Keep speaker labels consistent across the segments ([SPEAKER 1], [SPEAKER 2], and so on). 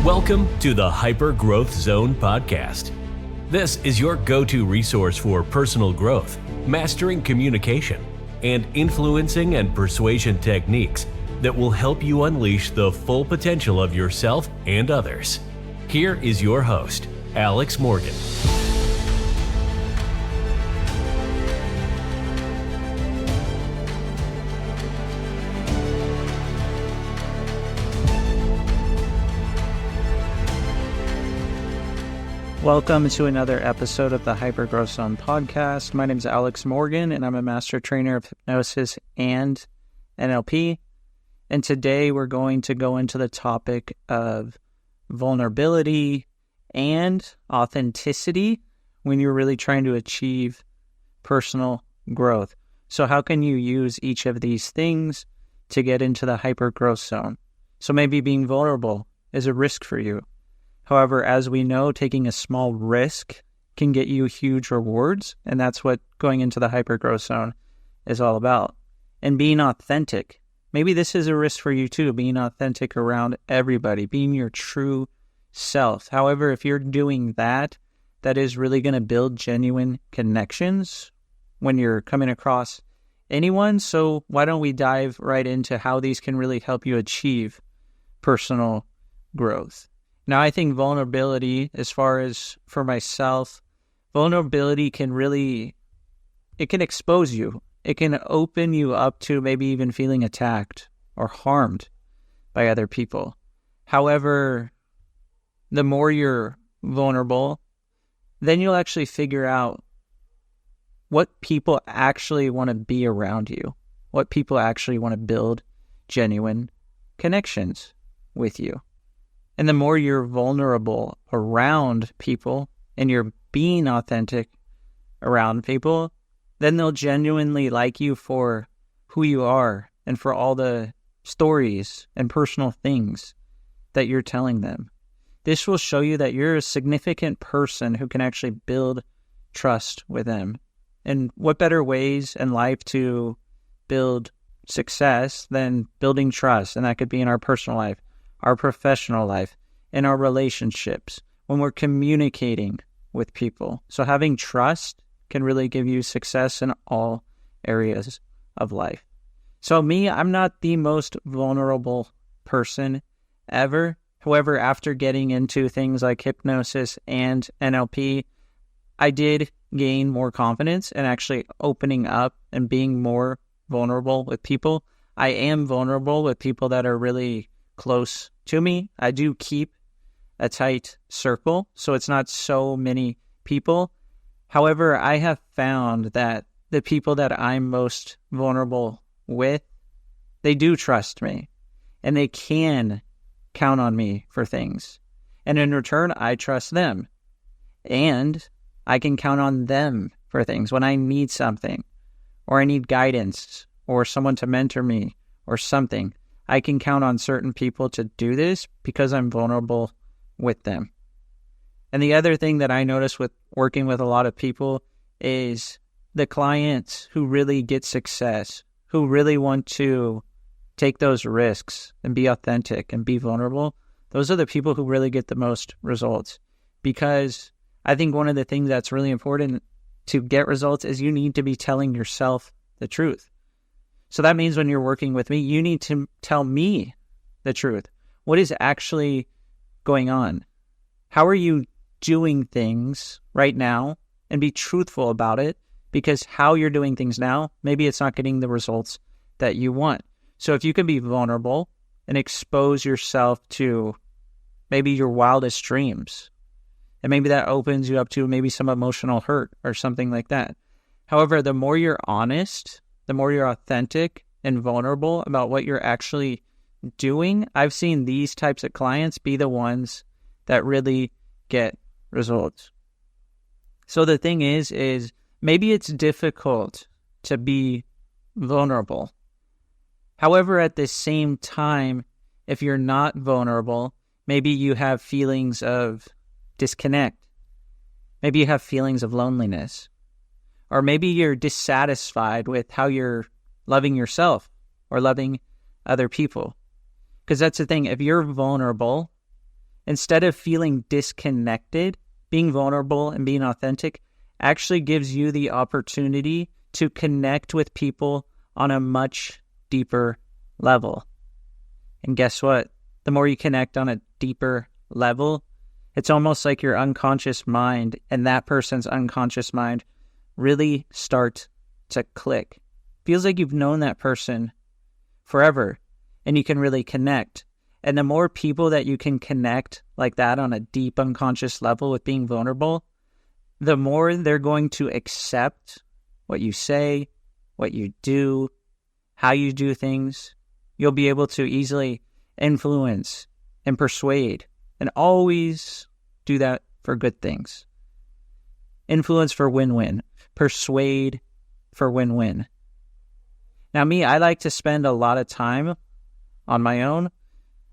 [SPEAKER 1] Welcome to the Hyper Growth Zone podcast. This is your go-to resource for personal growth, mastering communication, and influencing and persuasion techniques that will help you unleash the full potential of yourself and others. Here is your host, Alex Morgan.
[SPEAKER 2] Welcome to another episode of the Hyper Growth Zone podcast. My name is Alex Morgan, and I'm a master trainer of hypnosis and NLP. And today we're going to go into the topic of vulnerability and authenticity when you're really trying to achieve personal growth. So how can you use each of these things to get into the hyper growth zone? So maybe being vulnerable is a risk for you. However, as we know, taking a small risk can get you huge rewards, and that's what going into the hyper-growth zone is all about. And being authentic. Maybe this is a risk for you too, being authentic around everybody, being your true self. However, if you're doing that, that is really going to build genuine connections when you're coming across anyone. So why don't we dive right into how these can really help you achieve personal growth? Now, I think vulnerability, as far as for myself, vulnerability can it can expose you. It can open you up to maybe even feeling attacked or harmed by other people. However, the more you're vulnerable, then you'll actually figure out what people actually want to be around you, what people actually want to build genuine connections with you. And the more you're vulnerable around people and you're being authentic around people, then they'll genuinely like you for who you are and for all the stories and personal things that you're telling them. This will show you that you're a significant person who can actually build trust with them. And what better ways in life to build success than building trust? And that could be in our personal life, our professional life, in our relationships, when we're communicating with people. So having trust can really give you success in all areas of life. So me, I'm not the most vulnerable person ever. However, after getting into things like hypnosis and NLP, I did gain more confidence in actually opening up and being more vulnerable with people. I am vulnerable with people that are really close to me. I do keep a tight circle, so it's not so many people. However, I have found that the people that I'm most vulnerable with, they do trust me, and they can count on me for things. And in return, I trust them, and I can count on them for things when I need something, or I need guidance, or someone to mentor me, or something. I can count on certain people to do this because I'm vulnerable with them. And the other thing that I notice with working with a lot of people is the clients who really get success, who really want to take those risks and be authentic and be vulnerable. Those are the people who really get the most results. Because I think one of the things that's really important to get results is you need to be telling yourself the truth. So that means when you're working with me, you need to tell me the truth. What is actually going on? How are you doing things right now? And be truthful about it, because how you're doing things now, maybe it's not getting the results that you want. So if you can be vulnerable and expose yourself to maybe your wildest dreams, and maybe that opens you up to maybe some emotional hurt or something like that. However, the more you're honest, the more you're authentic and vulnerable about what you're actually doing, I've seen these types of clients be the ones that really get results. So the thing is maybe it's difficult to be vulnerable. However, at the same time, if you're not vulnerable, maybe you have feelings of disconnect. Maybe you have feelings of loneliness. Or maybe you're dissatisfied with how you're loving yourself or loving other people. Because that's the thing, if you're vulnerable Instead of feeling disconnected, being vulnerable and being authentic actually gives you the opportunity to connect with people on a much deeper level. And guess what? The more you connect on a deeper level, it's almost like your unconscious mind and that person's unconscious mind really start to click. Feels like you've known that person forever and you can really connect. And the more people that you can connect like that on a deep unconscious level with being vulnerable, the more they're going to accept what you say, what you do, how you do things. You'll be able to easily influence and persuade, and always do that for good things. Influence for win-win. Persuade for win-win. Now me, I like to spend a lot of time on my own.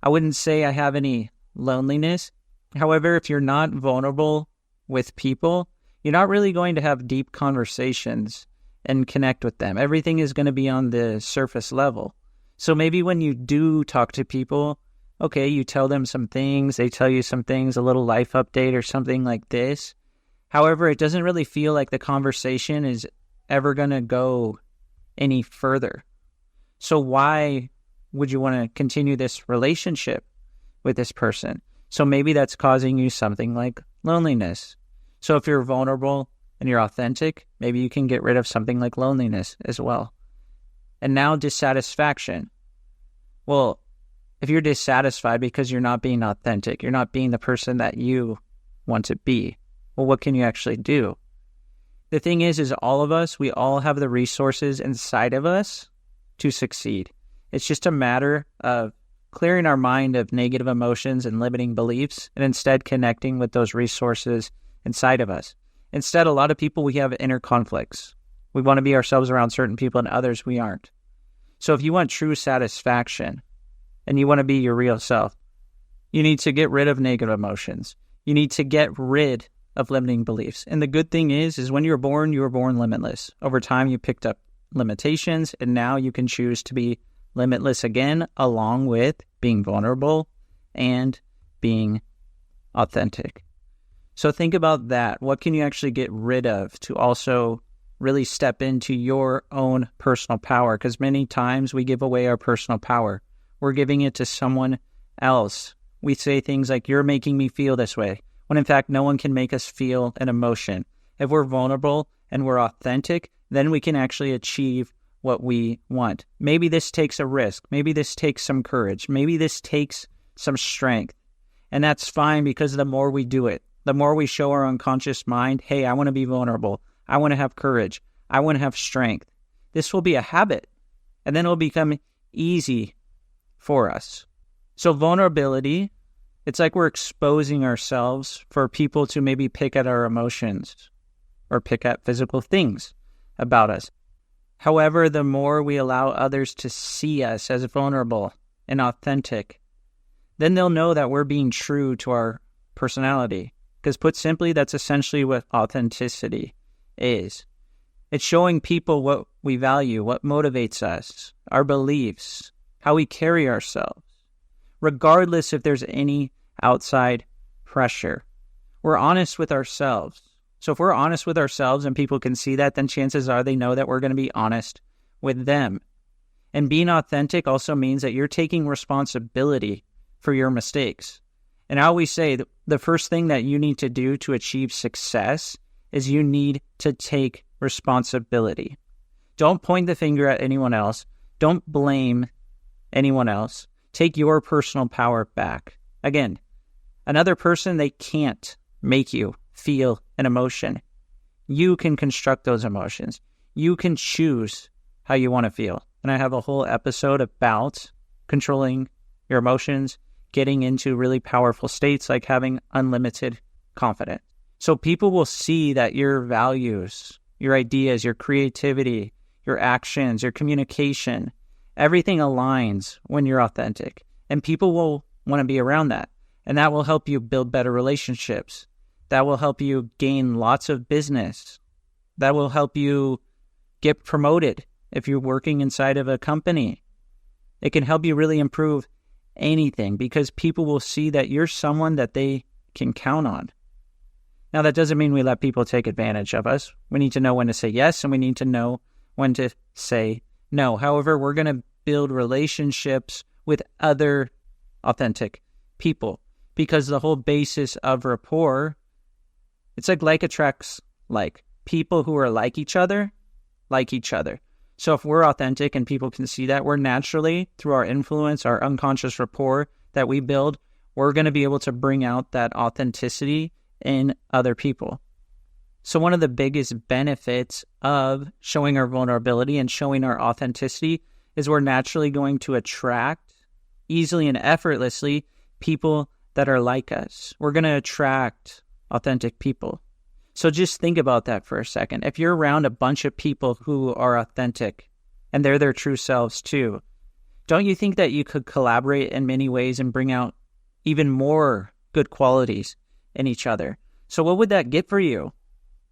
[SPEAKER 2] I wouldn't say I have any loneliness. However, if you're not vulnerable with people, you're not really going to have deep conversations and connect with them. Everything is going to be on the surface level. So maybe when you do talk to people, okay, you tell them some things, they tell you some things, a little life update or something like this. However, it doesn't really feel like the conversation is ever going to go any further. So why would you want to continue this relationship with this person? So maybe that's causing you something like loneliness. So if you're vulnerable and you're authentic, maybe you can get rid of something like loneliness as well. And now dissatisfaction. Well, if you're dissatisfied because you're not being authentic, you're not being the person that you want to be, well, what can you actually do? The thing is all of us, we all have the resources inside of us to succeed. It's just a matter of clearing our mind of negative emotions and limiting beliefs and instead connecting with those resources inside of us. Instead, a lot of people, we have inner conflicts. We want to be ourselves around certain people and others we aren't. So if you want true satisfaction and you want to be your real self, you need to get rid of negative emotions. You need to get rid of limiting beliefs. And the good thing is when you were born limitless. Over time, you picked up limitations, and now you can choose to be limitless again, along with being vulnerable and being authentic. So think about that. What can you actually get rid of to also really step into your own personal power? Because many times we give away our personal power. We're giving it to someone else. We say things like, you're making me feel this way, when in fact, no one can make us feel an emotion. If we're vulnerable and we're authentic, then we can actually achieve what we want. Maybe this takes a risk. Maybe this takes some courage. Maybe this takes some strength. And that's fine, because the more we do it, the more we show our unconscious mind, hey, I want to be vulnerable. I want to have courage. I want to have strength. This will be a habit, and then it'll become easy for us. So vulnerability, it's like we're exposing ourselves for people to maybe pick at our emotions or pick at physical things about us. However, the more we allow others to see us as vulnerable and authentic, then they'll know that we're being true to our personality. Because put simply, that's essentially what authenticity is. It's showing people what we value, what motivates us, our beliefs, how we carry ourselves, regardless if there's any outside pressure. We're honest with ourselves. So if we're honest with ourselves and people can see that, then chances are they know that we're going to be honest with them. And being authentic also means that you're taking responsibility for your mistakes. And I always say that the first thing that you need to do to achieve success is you need to take responsibility. Don't point the finger at anyone else. Don't blame anyone else. Take your personal power back. Again, another person, they can't make you feel an emotion. You can construct those emotions. You can choose how you want to feel. And I have a whole episode about controlling your emotions, getting into really powerful states like having unlimited confidence. So people will see that your values, your ideas, your creativity, your actions, your communication, everything aligns when you're authentic. And people will want to be around that. And that will help you build better relationships. That will help you gain lots of business. That will help you get promoted if you're working inside of a company. It can help you really improve anything, because people will see that you're someone that they can count on. Now, that doesn't mean we let people take advantage of us. We need to know when to say yes, and we need to know when to say no. However, we're going to build relationships with other authentic people, because the whole basis of rapport, it's like attracts like. People who are like each other. So if we're authentic and people can see that, we're naturally, through our influence, our unconscious rapport that we build, we're going to be able to bring out that authenticity in other people. So one of the biggest benefits of showing our vulnerability and showing our authenticity is we're naturally going to attract, easily and effortlessly, people that are like us. We're going to attract authentic people. So just think about that for a second. If you're around a bunch of people who are authentic and they're their true selves too, don't you think that you could collaborate in many ways and bring out even more good qualities in each other? So what would that get for you?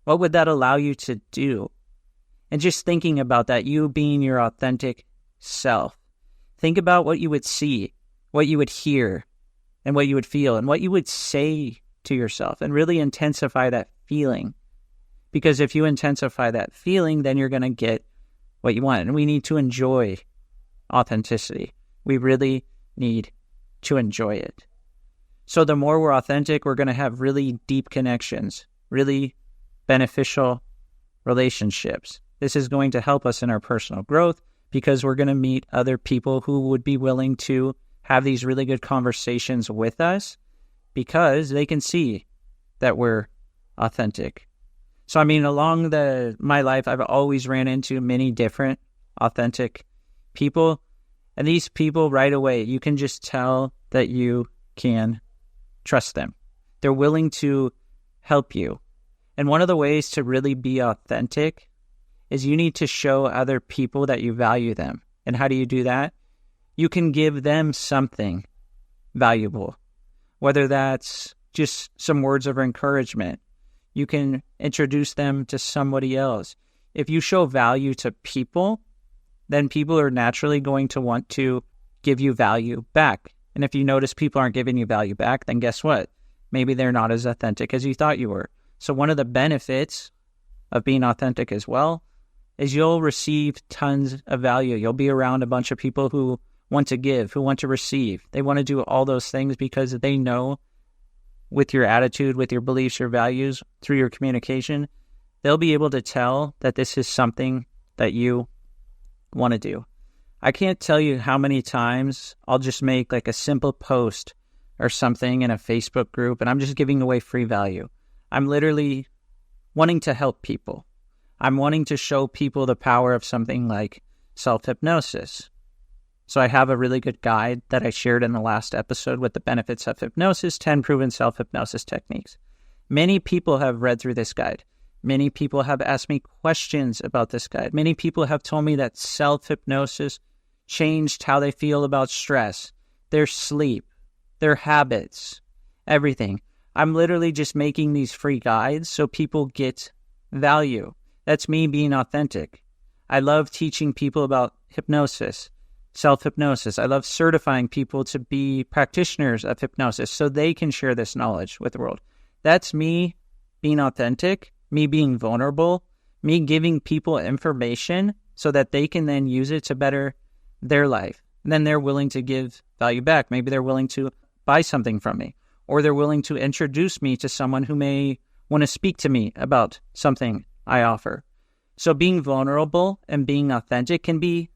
[SPEAKER 2] What would that allow you to do? And just thinking about that, you being your authentic self, think about what you would see, what you would hear, and what you would feel, and what you would say to yourself, and really intensify that feeling. Because if you intensify that feeling, then you're going to get what you want. And we need to enjoy authenticity. We really need to enjoy it. So the more we're authentic, we're going to have really deep connections, really beneficial relationships. This is going to help us in our personal growth, because we're going to meet other people who would be willing to have these really good conversations with us, because they can see that we're authentic. So, along my life, I've always ran into many different authentic people. And these people, right away, you can just tell that you can trust them. They're willing to help you. And one of the ways to really be authentic is you need to show other people that you value them. And how do you do that? You can give them something valuable, whether that's just some words of encouragement. You can introduce them to somebody else. If you show value to people, then people are naturally going to want to give you value back. And if you notice people aren't giving you value back, then guess what? Maybe they're not as authentic as you thought you were. So one of the benefits of being authentic as well is you'll receive tons of value. You'll be around a bunch of people who want to give, who want to receive. They want to do all those things because they know with your attitude, with your beliefs, your values, through your communication, they'll be able to tell that this is something that you want to do. I can't tell you how many times I'll just make like a simple post or something in a Facebook group, and I'm just giving away free value. I'm literally wanting to help people. I'm wanting to show people the power of something like self-hypnosis. So I have a really good guide that I shared in the last episode with the benefits of hypnosis, 10 proven self-hypnosis techniques. Many people have read through this guide. Many people have asked me questions about this guide. Many people have told me that self-hypnosis changed how they feel about stress, their sleep, their habits, everything. I'm literally just making these free guides so people get value. That's me being authentic. I love teaching people about hypnosis, self-hypnosis. I love certifying people to be practitioners of hypnosis so they can share this knowledge with the world. That's me being authentic, me being vulnerable, me giving people information so that they can then use it to better their life. And then they're willing to give value back. Maybe they're willing to buy something from me, or they're willing to introduce me to someone who may want to speak to me about something I offer. So being vulnerable and being authentic can be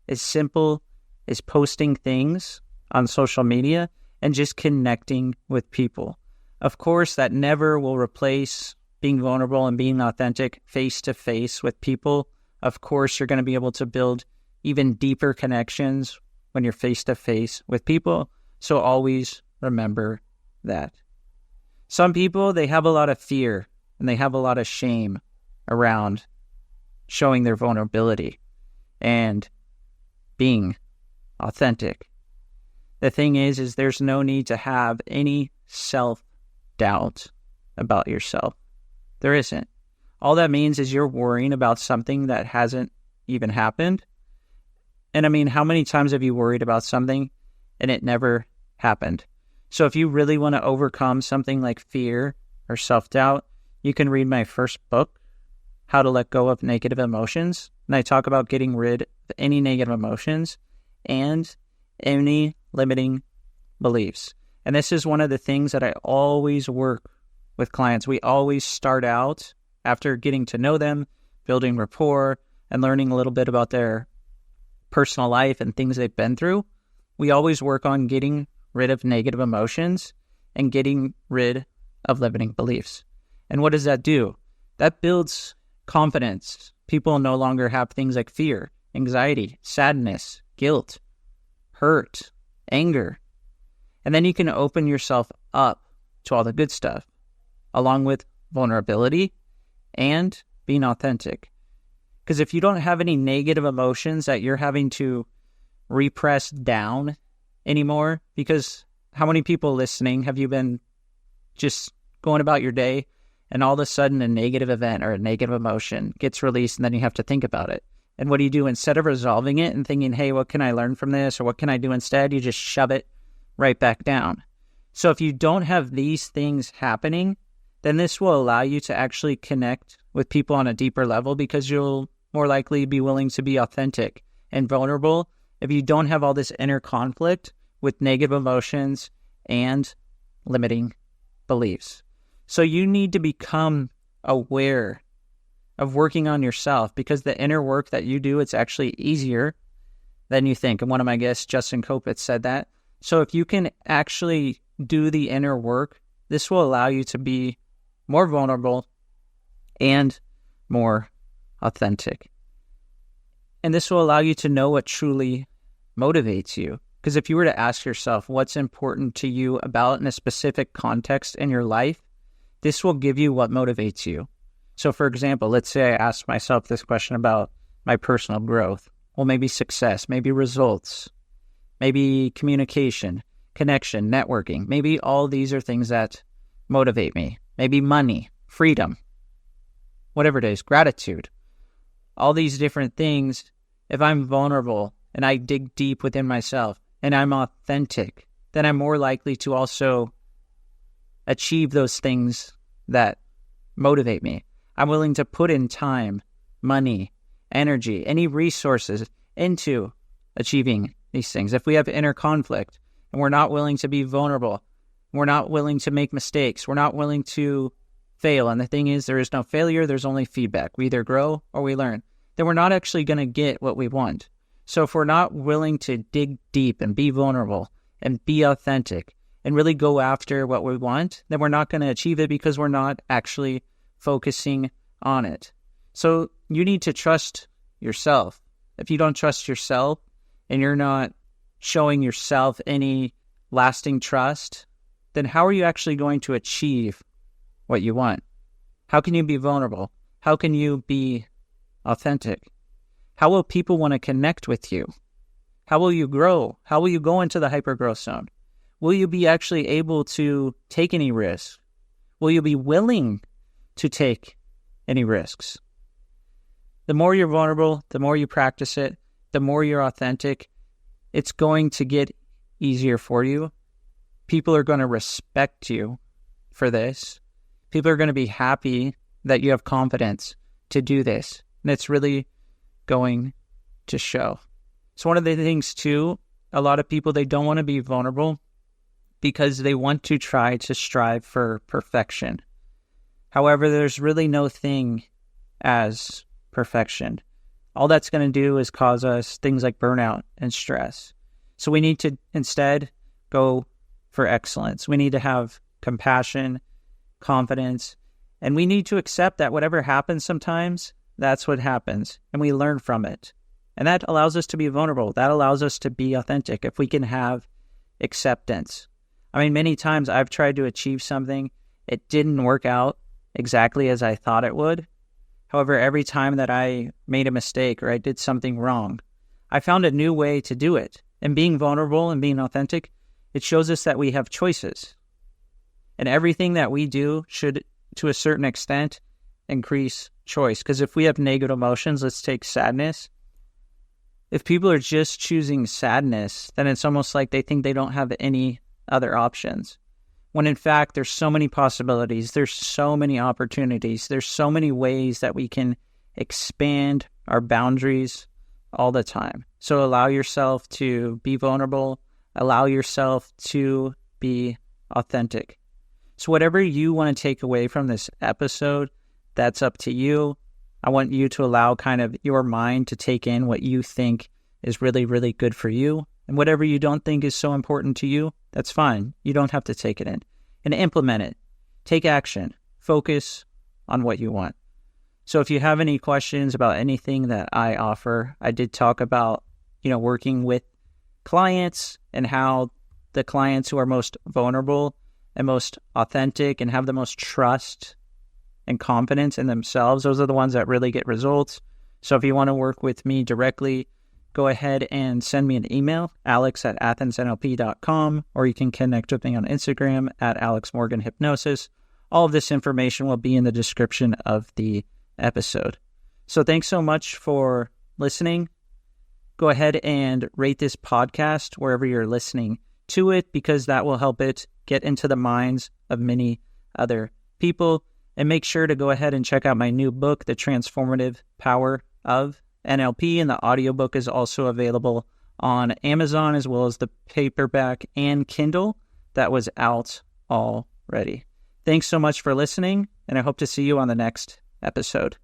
[SPEAKER 2] as simple as posting things on social media and just connecting with people. Of course, that never will replace being vulnerable and being authentic face-to-face with people. Of course, you're going to be able to build even deeper connections when you're face-to-face with people. So always remember that. Some people, they have a lot of fear and they have a lot of shame around showing their vulnerability and being authentic. The thing is there's no need to have any self-doubt about yourself. There isn't. All that means is you're worrying about something that hasn't even happened. And how many times have you worried about something and it never happened. So if you really want to overcome something like fear or self-doubt, you can read my first book, How to Let Go of Negative Emotions. And I talk about getting rid of any negative emotions and any limiting beliefs. And this is one of the things that I always work with clients. We always start out after getting to know them, building rapport, and learning a little bit about their personal life and things they've been through. We always work on getting rid of negative emotions and getting rid of limiting beliefs. And what does that do? That builds confidence. People no longer have things like fear, anxiety, sadness, guilt, hurt, anger. And then you can open yourself up to all the good stuff, along with vulnerability and being authentic. Because if you don't have any negative emotions that you're having to repress down anymore, because how many people listening have you been just going about your day and all of a sudden a negative event or a negative emotion gets released and then you have to think about it? And what do you do? Instead of resolving it and thinking, hey, what can I learn from this? Or what can I do instead? You just shove it right back down. So if you don't have these things happening, then this will allow you to actually connect with people on a deeper level, because you'll more likely be willing to be authentic and vulnerable if you don't have all this inner conflict with negative emotions and limiting beliefs. So you need to become aware of working on yourself, because the inner work that you do, it's actually easier than you think. And one of my guests, Justin Kopitz, said that. So if you can actually do the inner work, this will allow you to be more vulnerable and more authentic. And this will allow you to know what truly motivates you. Because if you were to ask yourself what's important to you about in a specific context in your life, this will give you what motivates you. So for example, let's say I asked myself this question about my personal growth. Well, maybe success, maybe results, maybe communication, connection, networking. Maybe all these are things that motivate me. Maybe money, freedom, whatever it is, gratitude. All these different things, if I'm vulnerable and I dig deep within myself and I'm authentic, then I'm more likely to also achieve those things that motivate me. I'm willing to put in time, money, energy, any resources into achieving these things. If we have inner conflict and we're not willing to be vulnerable, we're not willing to make mistakes, we're not willing to fail, and the thing is, there is no failure, there's only feedback. We either grow or we learn. Then we're not actually going to get what we want. So if we're not willing to dig deep and be vulnerable and be authentic and really go after what we want, then we're not going to achieve it, because we're not actually focusing on it. So you need to trust yourself. If you don't trust yourself and you're not showing yourself any lasting trust, then how are you actually going to achieve what you want? How can you be vulnerable? How can you be authentic? How will people want to connect with you? How will you grow? How will you go into the hypergrowth zone? Will you be actually able to take any risks? Will you be willing to take any risks? The more you're vulnerable, the more you practice it, the more you're authentic, it's going to get easier for you. People are going to respect you for this. People are going to be happy that you have confidence to do this. And it's really going to show. So one of the things too, a lot of people, they don't want to be vulnerable because they want to try to strive for perfection. However, there's really no thing as perfection. All that's going to do is cause us things like burnout and stress. So we need to instead go for excellence. We need to have compassion, confidence, and we need to accept that whatever happens sometimes, that's what happens, and we learn from it. And that allows us to be vulnerable. That allows us to be authentic if we can have acceptance. I mean, many times I've tried to achieve something. It didn't work out exactly as I thought it would. However, every time that I made a mistake or I did something wrong, I found a new way to do it. And being vulnerable and being authentic, it shows us that we have choices. And everything that we do should, to a certain extent, increase choice. Because if we have negative emotions, let's take sadness. If people are just choosing sadness, then it's almost like they think they don't have any other options. When in fact, there's so many possibilities, there's so many opportunities, there's so many ways that we can expand our boundaries all the time. So allow yourself to be vulnerable, allow yourself to be authentic. So whatever you want to take away from this episode, that's up to you. I want you to allow kind of your mind to take in what you think is really, really good for you. And whatever you don't think is so important to you, that's fine. You don't have to take it in. And implement it. Take action. Focus on what you want. So if you have any questions about anything that I offer, I did talk about, working with clients and how the clients who are most vulnerable and most authentic and have the most trust and confidence in themselves, those are the ones that really get results. So if you want to work with me directly, go ahead and send me an email, alex@athensnlp.com, or you can connect with me on Instagram @AlexMorganHypnosis. All of this information will be in the description of the episode. So thanks so much for listening. Go ahead and rate this podcast wherever you're listening to it, because that will help it get into the minds of many other people. And make sure to go ahead and check out my new book, The Transformative Power of NLP. And the audiobook is also available on Amazon, as well as the paperback and Kindle that was out already. Thanks so much for listening, and I hope to see you on the next episode.